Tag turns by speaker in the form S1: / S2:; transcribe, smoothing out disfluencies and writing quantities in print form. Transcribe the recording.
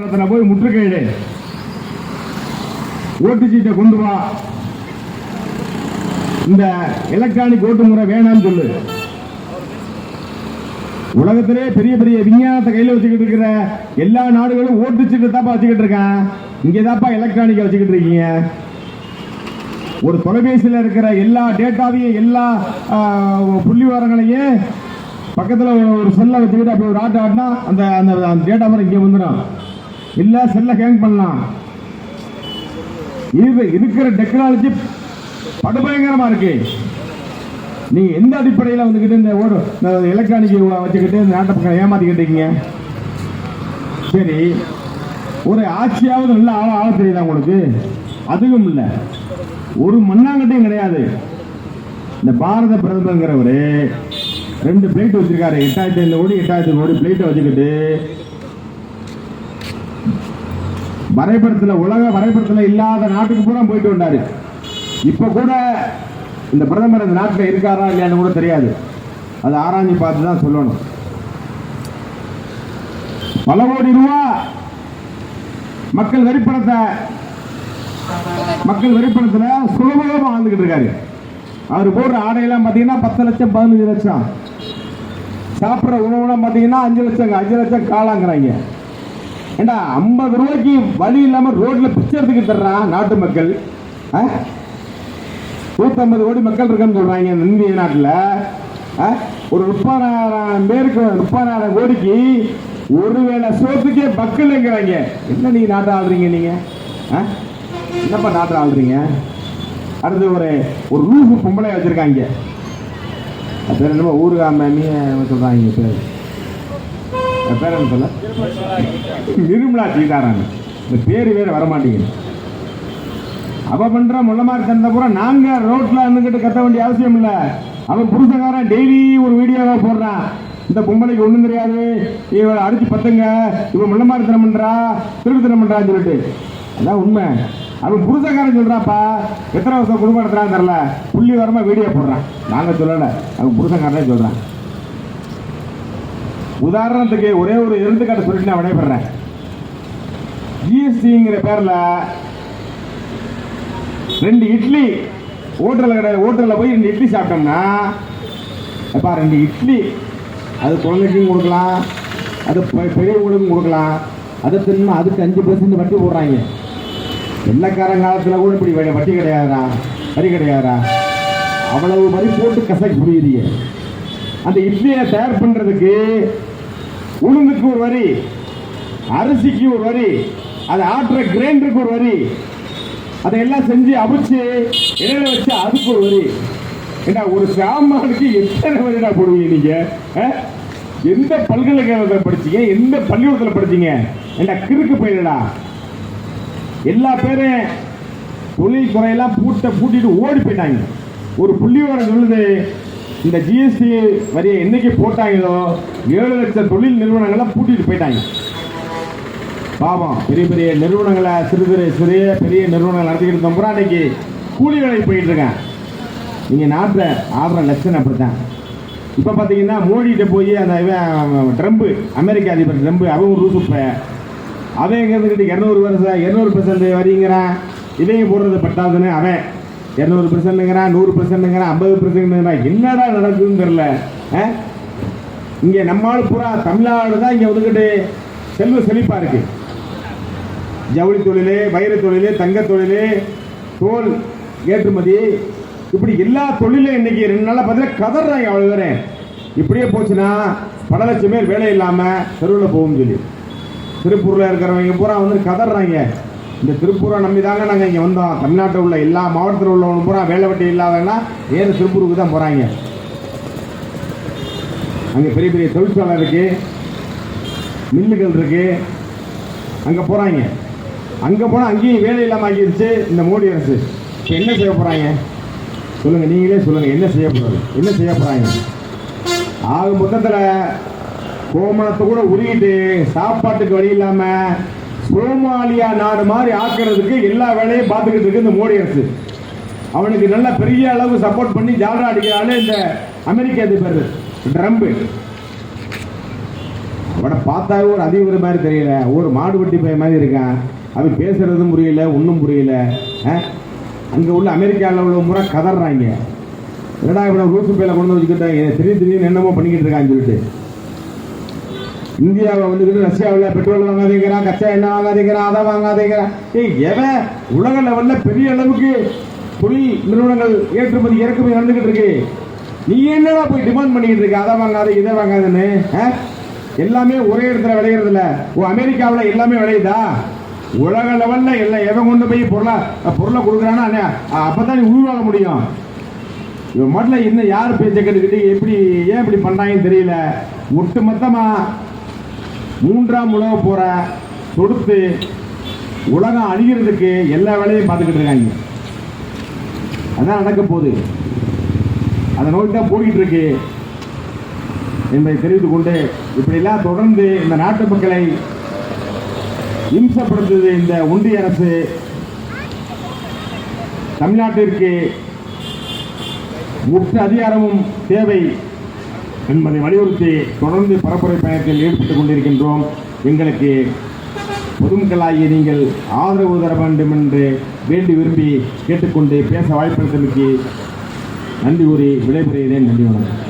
S1: போய் முற்றுகையிடு, ஓட்டு சீட்டை கொண்டு வா, இந்த எலக்ட்ரானிக் ஓட்டு முறை வேணாம்னு சொல்லு. உலகத்திலே பெரிய பெரிய விஞ்ஞானத்தை கையில் வச்சுக்கிட்டு இருக்கிற எல்லா நாடுகளும் ஓட்டு சீட்டை தாப்பா வச்சுக்கிட்டு இருக்கான். இங்கே தாப்பா எலக்ட்ரானிக்கை வச்சுக்கிட்டு இருக்கீங்க. ஒரு தொலைபேசியில் இருக்கிற எல்லா டேட்டாவையும் எல்லா புள்ளி விவரங்களையும் பக்கத்தில் ஒரு செல்லை வச்சுக்கிட்டு அப்படி ஒரு ஆட்டை ஆட்டினா அந்த அந்த டேட்டா மாதிரி இங்கே வந்துடும். இல்லை செல்லை ஹேங் பண்ணலாம். இது இருக்கிற டெக்னாலஜி படுபயங்கரமா இருக்கு. நீங்க எந்த அடிப்படையில் வந்துக்கிட்டு இந்த ஒரு எலக்ட்ரானிக் வச்சுக்கிட்டு இந்த நாட்டை பக்கம் ஏமாத்திக்கிட்டு இருக்கீங்க? சரி, ஒரு ஆட்சியாவது நல்ல ஆள தெரியுதா உங்களுக்கு? அதுவும் இல்லை, ஒரு மண்ணாங்கட்டையும் கிடையாது. இந்த பாரத பிரதமருங்கிறவரு 2 பிளேட் வச்சிருக்காரு. 8500 கோடி 8000 கோடி பிளேட்டை வச்சுக்கிட்டு வரைபடத்தில், உலக வரைபடத்தில் இல்லாத நாட்டுக்கு பூரா போயிட்டு வந்தாரு. இப்ப கூட இந்த பிரதமர் இந்த நாட்டில் இருக்காரா இல்லையான்னு கூட தெரியாது. அது ஆராய்ச்சி பார்த்து தான் சொல்லணும். பல கோடி ரூபா மக்கள் வரிப்பணத்தில் சுலபமாக வாழ்ந்துகிட்டு இருக்காரு. அவர் போடுற ஆடையெல்லாம் பார்த்தீங்கன்னா 10 லட்சம் 15 லட்சம். சாப்பிட்ற உணவுலாம் பார்த்தீங்கன்னா 5 லட்சம் காலாங்கிறாங்க. ஏண்டா 50 ரூபாய்க்கு வழி இல்லாம ரோட்ல பிச்சை எடுத்துக்கிட்டு தர்றான் நாட்டு மக்கள். 150 கோடி மக்கள் இருக்குன்னு சொல்றாங்க இந்திய நாட்டில். ஒரு 30,000 பேருக்கு 30,000 கோடிக்கு ஒருவேளை சோத்துக்கே பக்கல்ங்கிறாங்க. என்ன நீங்க நாட்டை ஆள்றீங்க? நீங்க என்னப்பா நாட்டை ஆள்றீங்க? அடுத்து ஒரு ரூபு பொம்பளை வச்சிருக்காங்க. பேர் என்னமோ ஊருகாம சொல்றாங்க. பேர் என்ன சொல்ல? நிர்மலா சீதாராமன். இந்த பேரு வேற வரமாட்டேங்குது. அவ பண்ற முள்ள மாதிரி தந்த பூரா நாங்க ரோட்ல இருந்துகிட்டு கத்த வேண்டிய அவசியம் இல்ல. அவன் புருஷக்காரன் டெய்லி ஒரு வீடியோவா போடுறான். இந்த பொம்பளைக்கு ஒண்ணும் தெரியாது, இவளை அடிச்சு பத்துங்க, இவன் முள்ள மாதிரி தனம் பண்றா, திருத்தனம் பண்றான்னு சொல்லிட்டு. அதான் உண்மை. அவன் புருஷக்காரன் சொல்றாப்பா, எத்தனை வருஷம் குடும்பம் நடத்துறான்னு தெரியல, புள்ளி வரமா வீடியோ போடுறான். நாங்க சொல்லல, அவன் புருஷக்காரனே சொல்றான். உதாரணத்துக்கு ஒரே ஒரு எடுத்துக்காட்டு சொல்லிட்டு நான் விடைபெறேன். ஜிஎஸ்டிங்கிற பேர்ல 2 இட்லி ஹோட்டலில் போய் 2 இட்லி சாப்பிட்டோம்னா, எப்பா 2 இட்லி அது குழந்தைக்கும் கொடுக்கலாம், அது பெரியவங்களுக்கும் கொடுக்கலாம். அதை தின்னா அதுக்கு 5% வட்டி போடுறாங்க. வெள்ளக்காரன் காலத்தில் கூட இப்படி வட்டி கிடையாதுடா, வரி கிடையாதுடா. அவ்வளவு வரி போட்டு கசக்கி புரியுது. அந்த இட்லியை தயார் பண்றதுக்கு உளுந்துக்கு ஒரு வரி, அரிசிக்கு ஒரு வரி, அதை ஆட்டுற கிரைண்டருக்கு ஒரு வரி, அதையெல்லாம் செஞ்சு அவிச்சு இடையில வச்சு அதுக்கு ஒரு வரி. ஏன்னா ஒரு சாமானுக்கு எத்தனை வரிடா போடுவீங்க நீங்க? எந்த பல்கலைக்கழகத்தில் படிச்சீங்க? எந்த பள்ளிக்கூடத்தில் படிச்சீங்க? ஏன்னா கிறுக்கு போயிடா. எல்லா பேரும் தொழில் துறையெல்லாம் பூட்டிட்டு ஓடி போயிட்டாங்க. ஒரு புள்ளியோரம் சொல்லுது, இந்த ஜிஎஸ்டி வரியை என்னைக்கு போட்டாங்களோ 7 லட்சம் தொழில் நிறுவனங்களை பூட்டிட்டு போயிட்டாங்க. பாவம், பெரிய பெரிய நிறுவனங்களை சிறிய பெரிய நிறுவனங்கள் நடத்திக்கிட்டு இருந்தோம். அன்னைக்கு கூலி வேலைக்கு போயிட்டு இருக்கேன். நீங்க நாட்டில் ஆடுற லட்சம் அப்படித்தான். இப்போ பார்த்தீங்கன்னா மோடிகிட்ட போய் அந்த ட்ரம்ப், அமெரிக்க அதிபர் ட்ரம்ப், அவன் ஒரு ரூசு அவன் எங்கிட்ட 200% வரிங்கிறான். இதையும் போடுறது பட்டாதுன்னு அவன் 200%ங்கிறான், 100%ங்கிறான், 50%ங்கிறான். என்னடா நடக்குதுன்னு தெரியல. இங்கே நம்மளால பூரா தமிழ்நாடு தான் இங்கே வந்துக்கிட்டு செல்வ செழிப்பா இருக்கு. ஜவுளி தொழிலே, வைர தொழிலே, தங்க தொழிலே, தோல் ஏற்றுமதி, இப்படி எல்லா தொழிலும் இன்னைக்கு 2 நாளாக பார்த்தீங்கன்னா கதறாங்க. அவ்வளோ பேர் இப்படியே போச்சுன்னா பல லட்சம் பேர் வேலை இல்லாமல் தெருவில் போகும் சொல்லி திருப்பூரில் இருக்கிறவங்க பூரா வந்து கதறாங்க. இந்த திருப்பூரை நம்பி தாங்க நாங்கள் இங்கே வந்தோம். தமிழ்நாட்டில் உள்ள எல்லா மாவட்டத்தில் உள்ளவங்க பூரா வேலை வெட்டி இல்லாதன்னா ஏன் திருப்பூருக்கு தான் போகிறாங்க. அங்கே பெரிய பெரிய தொழிற்சாலை இருக்கு, மில்லுகள் இருக்கு, அங்கே போகிறாங்க. அங்கே போனால் அங்கேயும் வேலை இல்லாமல் ஆகிடுச்சு இந்த மோடி அரசு. இப்போ என்ன செய்ய போகிறாங்க சொல்லுங்கள், நீங்களே சொல்லுங்கள். என்ன செய்ய போகிறாங்க? ஆக மொத்தத்தில் கோமணத்தை கூட உருகிட்டு சாப்பாட்டுக்கு வழி இல்லாமல் சோமாலியா நாடு மாதிரி ஆக்கிறதுக்கு எல்லா வேலையும் பார்த்துக்கிட்டு இருக்கு இந்த மோடி அரசு. அவனுக்கு நல்ல பெரிய அளவு சப்போர்ட் பண்ணி ஜாலரா அடிக்கிறாள் இந்த அமெரிக்க அதிபர் ட்ரம்ப். அவனை பார்த்தாவே ஒரு அதிபர் மாதிரி தெரியல, ஒரு மாடுபட்டி பையன் மாதிரி இருக்கான். அவன் பேசுறதும் புரியல, ஒன்றும் புரியல. அங்கே உள்ள அமெரிக்காவில் உள்ள முறை கதறாங்க, என்னடா இவனை ரூசு பையில கொண்டு வச்சுக்கிட்டாங்க, திடீர்னு என்னமோ பண்ணிக்கிட்டு இருக்கான்னு சொல்லிட்டு. இந்தியாவை வந்துக்கிட்டு ரஷ்யாவில் பெட்ரோல் வாங்காதீங்கிறான், கச்சா எண்ணெய் வாங்காதீங்கிறான், அதை வாங்காதீங்கிறான். எவன் உலக லெவலில் பெரிய அளவுக்கு தொழில் நிறுவனங்கள் ஏற்றுமதி இறக்குமதி நடந்துகிட்டு இருக்கு, நீ என்னடா போய் டிமாண்ட் பண்ணிக்கிட்டு இருக்க, அதை வாங்காத இதை வாங்காதுன்னு? எல்லாமே ஒரே இடத்துல விளையிறது இல்ல. அமெரிக்காவில் எல்லாமே விளையுதா? உலக லெவல்ல எல்லாம் எவன் கொண்டு போய் பொருளை கொடுக்குறான்னா அப்பதான் நீ உருவாக முடியும். இவன் மட்டும் இன்னும் யார் பேச்ச கேட்டுக்கிட்டு எப்படி ஏன் இப்படி பண்றாங்கன்னு தெரியல. ஒட்டு மொத்தமா மூன்றாம் உலக போற தொடுத்து உலகம் அழிகிறதுக்கு எல்லா வேலையும் பார்த்துக்கிட்டு இருக்காங்க. அதான் நடக்க போகுது, அதை நோக்கி தான் போய்கிட்டு இருக்கு என்பதை தெரிவித்துக் கொண்டு, இப்படிலாம் தொடர்ந்து இந்த நாட்டு மக்களை இம்சப்படுத்துது இந்த ஒன்றிய அரசு. தமிழ்நாட்டிற்கு முற்ற அதிகாரமும் தேவை என்பதை வலியுறுத்தி தொடர்ந்து பரப்புரை பயணத்தில் ஈடுபட்டுக் கொண்டிருக்கின்றோம். எங்களுக்கு பொதுமக்களாகிய நீங்கள் ஆதரவு தர வேண்டும் என்று வேண்டி விரும்பி கேட்டுக்கொண்டு பேச வாய்ப்பளித்தமைக்கு நன்றி கூறி விடைபெறுகிறேன். நன்றி, வணக்கம்.